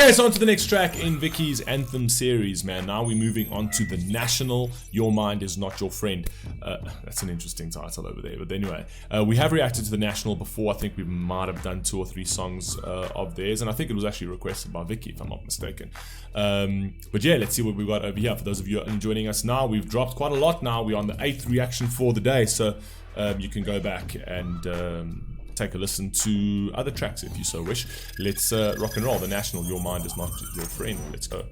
Okay, so on to the next track in Vicky's Anthem series, man. Now we're moving on to The National, Your Mind Is Not Your Friend. That's an interesting title over there. But anyway, we have reacted to The National before. I think we might have done 2 or 3 songs of theirs. And I think it was actually requested by Vicky, if I'm not mistaken. But yeah, let's see what we've got over here. For those of you joining us now, we've dropped quite a lot now. We're on the 8th reaction for the day. So you can go back and... take a listen to other tracks if you so wish. Let's rock and roll. The National, Your Mind Is Not Your Friend. Let's go.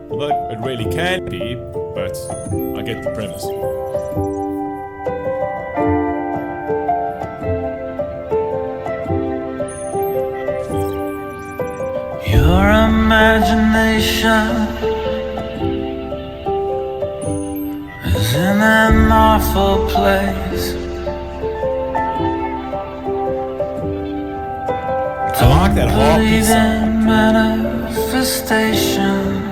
Although it really can be, but I get the premise. Your imagination is in an awful place. I like that harp sound. Manifestation,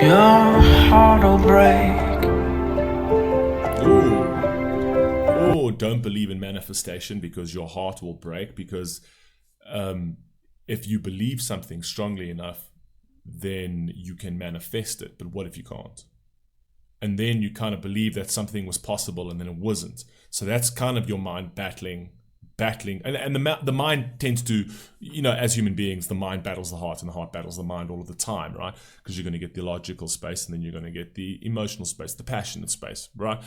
your heart will break. Ooh, don't believe in manifestation because your heart will break. Because if you believe something strongly enough, then you can manifest it. But what if you can't? And then you kind of believe that something was possible and then it wasn't. So that's kind of your mind battling, and the mind tends to, as human beings, the mind battles the heart and the heart battles the mind all of the time, right? Because you're going to get the logical space and then you're going to get the emotional space, the passionate space, right?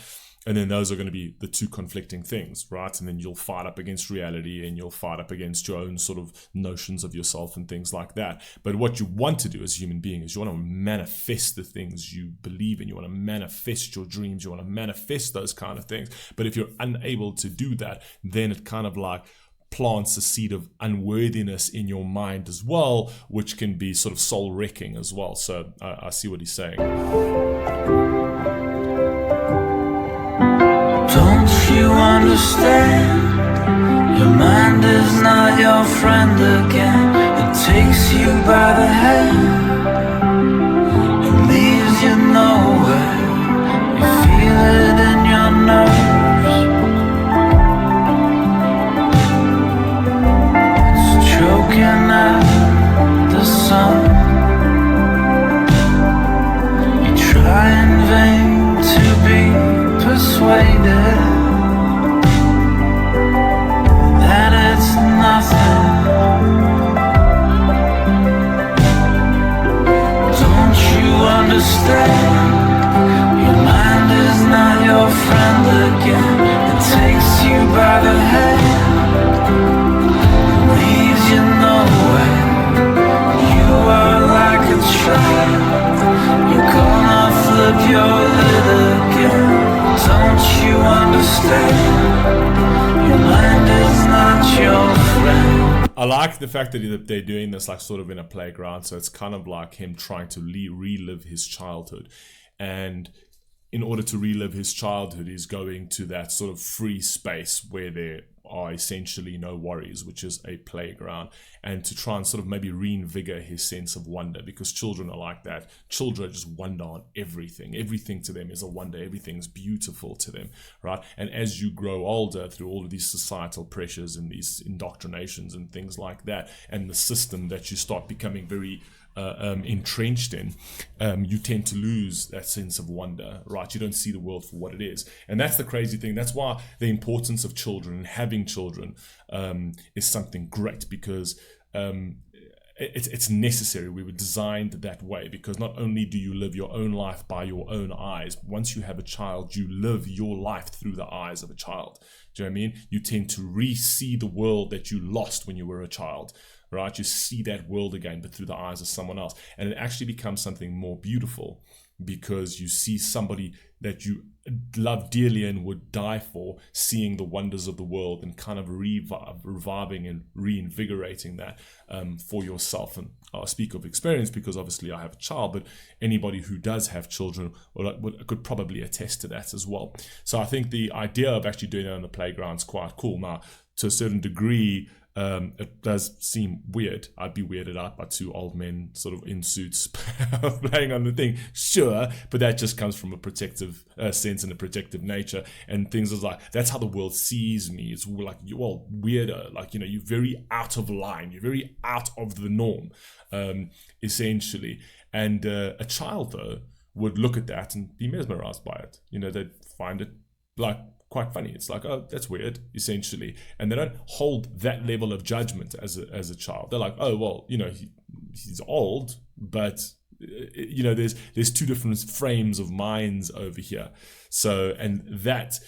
And then those are going to be the 2 conflicting things, right? And then you'll fight up against reality and you'll fight up against your own sort of notions of yourself and things like that. But what you want to do as a human being is you want to manifest the things you believe in. You want to manifest your dreams. You want to manifest those kind of things. But if you're unable to do that, then it kind of like plants a seed of unworthiness in your mind as well, which can be sort of soul wrecking as well. So I see what he's saying. Don't you understand? Your mind is not your friend again. It takes you by the hand and leaves you nowhere. You feel it in your nerves. It's choking out the sun. You try in vain to be persuaded that it's nothing. Don't you understand? Your mind is not your friend again. It takes you by the hand and leaves you nowhere. You are like a child. You're gonna flip your lid again. Don't you understand? Your mind is not your friend. I like the fact that they're doing this like sort of in a playground. So it's kind of like him trying to relive his childhood. And in order to relive his childhood, he's going to that sort of free space where there are essentially no worries, which is a playground, and to try and sort of maybe reinvigorate his sense of wonder, because children are like that. Children just wonder on everything. Everything to them is a wonder. Everything's beautiful to them, right? And as you grow older through all of these societal pressures and these indoctrinations and things like that, and the system that you start becoming very entrenched in, you tend to lose that sense of wonder, right? You don't see the world for what it is. And that's the crazy thing. That's why the importance of children and having children is something great, because it's necessary. We were designed that way, because not only do you live your own life by your own eyes, once you have a child, you live your life through the eyes of a child. Do you know what I mean? You tend to re-see the world that you lost when you were a child, right? You see that world again, but through the eyes of someone else. And it actually becomes something more beautiful, because you see somebody that you love dearly and would die for, seeing the wonders of the world and kind of reviving and reinvigorating that for yourself. And I'll speak of experience because obviously I have a child, but anybody who does have children could probably attest to that as well. So I think the idea of actually doing that on the playground is quite cool. Now, to a certain degree, It does seem weird. I'd be weirded out by two old men sort of in suits playing on the thing, sure, but that just comes from a protective sense and a protective nature, and things is like, that's how the world sees me. It's like, you're all weirder, like, you know, you're very out of line, you're very out of the norm, essentially. And a child, though, would look at that and be mesmerized by it. You know, they'd find it like quite funny. It's like, oh, that's weird, essentially. And they don't hold that level of judgment as a child. They're like, oh, well, you know, he's old, but you know, there's two different frames of minds over here. So, and that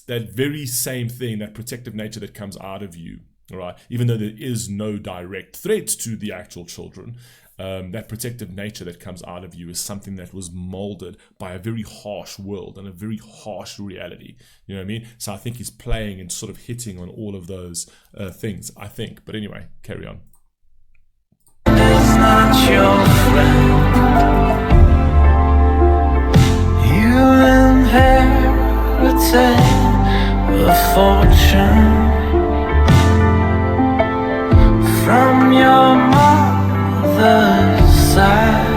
very same thing, that protective nature that comes out of you, all right, even though there is no direct threat to the actual children, that protective nature that comes out of you is something that was molded by a very harsh world and a very harsh reality. You know what I mean? So I think he's playing and sort of hitting on all of those things, I think. But anyway, carry on. It's not your friend. You inherited a fortune from your mother's side.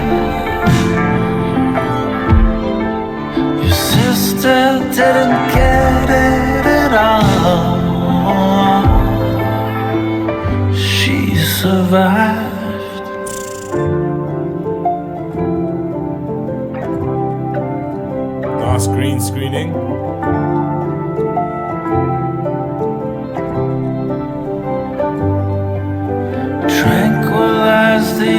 Your sister didn't get it at all. She survived. Nice green screening. Tranquilize the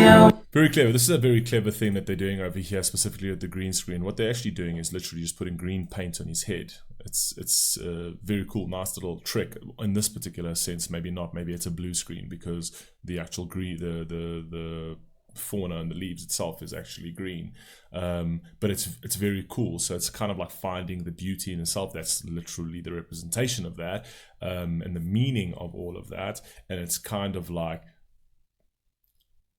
Very clever. This is a very clever thing that they're doing over here, specifically with the green screen. What they're actually doing is literally just putting green paint on his head. It's a very cool, nice little trick. In this particular sense, maybe not. Maybe it's a blue screen because the actual green, the fauna and the leaves itself is actually green. But it's very cool. So it's kind of like finding the beauty in itself. That's literally the representation of that, and the meaning of all of that. And it's kind of like,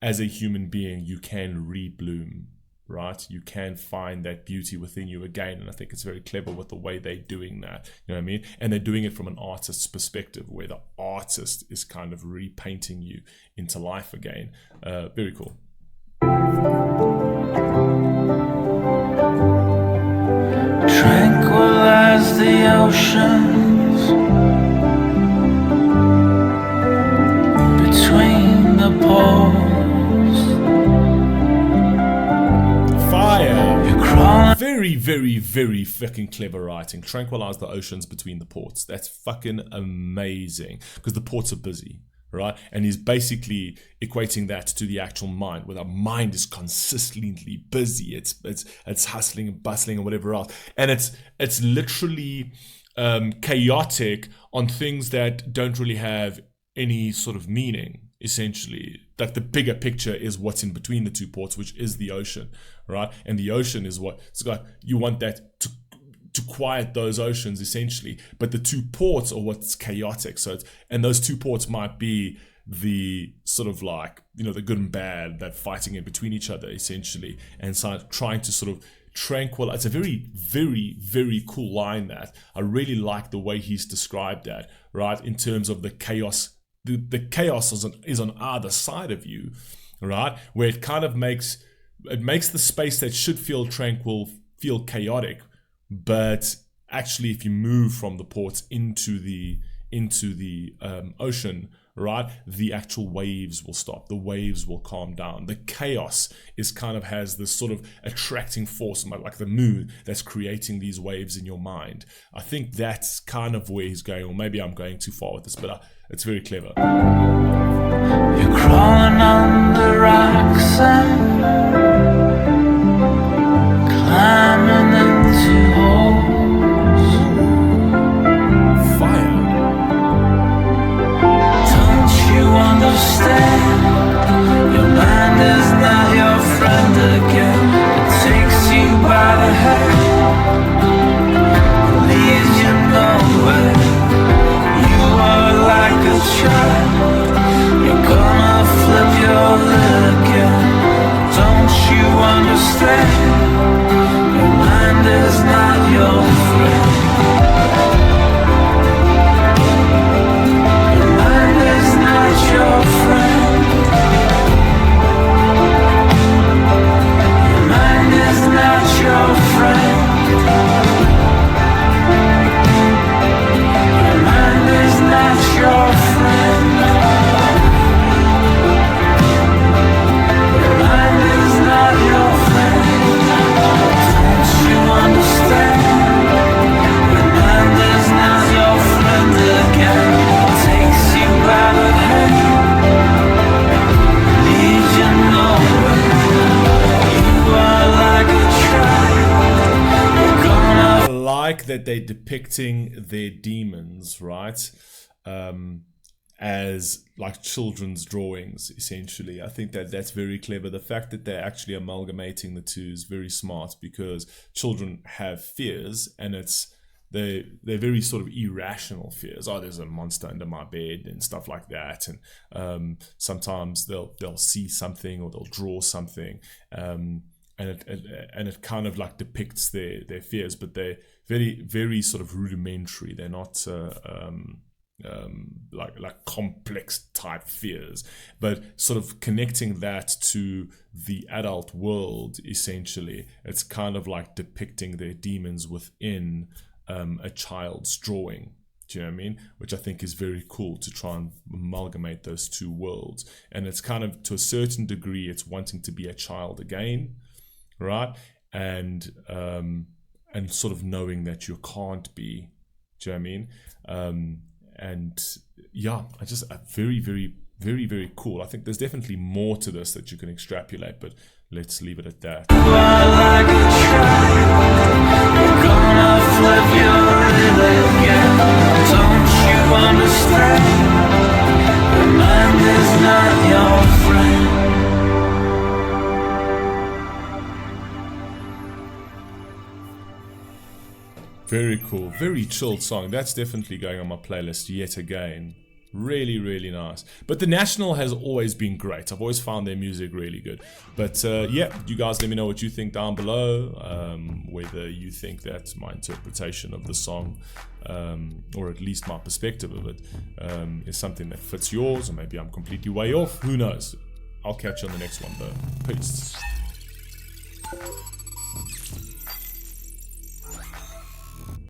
as a human being, you can rebloom, right? You can find that beauty within you again. And I think it's very clever with the way they're doing that. You know what I mean? And they're doing it from an artist's perspective, where the artist is kind of repainting you into life again. Very cool. tranquilize the oceans between the poles. Fire. You're crawling. Very, very, very fucking clever writing. Tranquilize the oceans between the ports. That's fucking amazing, because the ports are busy, right? And he's basically equating that to the actual mind, where the mind is consistently busy. It's hustling and bustling and whatever else, and it's literally chaotic on things that don't really have any sort of meaning. Essentially, like the bigger picture is what's in between the two ports, which is the ocean, right? And the ocean is what it's like. You want that to quiet those oceans, essentially, but the two ports are what's chaotic. So and those two ports might be the sort of like, you know, the good and bad that fighting in between each other, essentially, and so trying to sort of tranquilize. It's a very, very, very cool line. That I really like the way he's described that, right? In terms of the chaos. The chaos is on either side of you, right? Where it kind of makes the space that should feel tranquil feel chaotic. But actually, if you move from the ports into the ocean, right, the actual waves will stop. The waves will calm down. The chaos is kind of has this sort of attracting force, like the moon, that's creating these waves in your mind. I think that's kind of where he's going, or maybe I'm going too far with this, but it's very clever. You're crawling under rocks and climbing into holes. Fire. Don't you understand? Your mind is not your friend again. It takes you by the hand, leaves you nowhere. You are like a child. You're gonna flip your lid again. Don't you understand? Your mind is not your friend. Your mind is not that they're depicting their demons, right? As like children's drawings, essentially. I think that that's very clever. The fact that they're actually amalgamating the two is very smart, because children have fears, and they're very sort of irrational fears. Oh, there's a monster under my bed and stuff like that. And sometimes they'll see something, or they'll draw something, and it kind of like depicts their fears, but they're very, very sort of rudimentary. They're not like complex type fears, but sort of connecting that to the adult world, essentially. It's kind of like depicting their demons within a child's drawing. Do you know what I mean? Which I think is very cool, to try and amalgamate those two worlds. And it's kind of, to a certain degree, it's wanting to be a child again, right? And sort of knowing that you can't be. Do you know what I mean? And yeah, I just very, very, very, very cool. I think there's definitely more to this that you can extrapolate, but let's leave it at that. You are like a child, you're gonna flip your lid again. Don't you understand? Your mind is not your friend. Very cool, very chilled song. That's definitely going on my playlist yet again. Really, really nice. But The National has always been great. I've always found their music really good. But yeah, you guys let me know what you think down below. Whether you think that my interpretation of the song, or at least my perspective of it, is something that fits yours, or maybe I'm completely way off. Who knows? I'll catch you on the next one though. Peace.